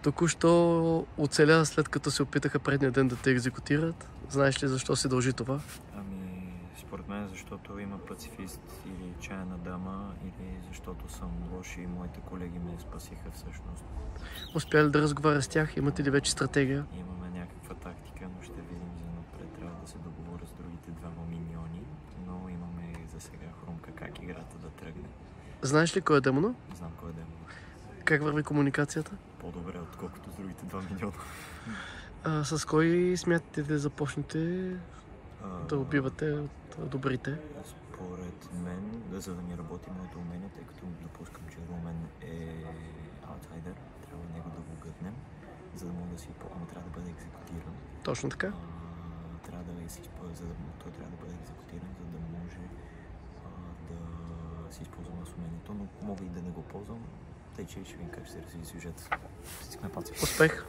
Току-що оцеля, след като се опитаха предния ден да те екзекутират. Знаеш ли защо се дължи това? Ами, според мен, защото има пацифист или чаяна дама, или защото съм лош и моите колеги ме спасиха всъщност. Успя ли да разговаря с тях? Имате ли вече стратегия? Имаме някаква тактика, но ще видим за напред. Трябва да се договоря с другите двама миньони, но имаме за сега хрумка как играта да тръгне. Знаеш ли кой е демона? Знам кой е демон. Как върви комуникацията? По-добре, отколкото с другите два миньона. С кой смятате да започнете да убивате от добрите? Според мен, за да ми работи моето умение, тъй като допускам, че Румен е аутсайдер, трябва него да го гътнем, за да мога да си използвам, трябва да бъде екзекутиран. Точно така. Трябва да си използва, той трябва да бъде екзекутиран, за да може да си използвам аз умението, но мога и да не го ползвам, тъй че ще видим как ще се развие сюжет. Стискаме палци. Успех!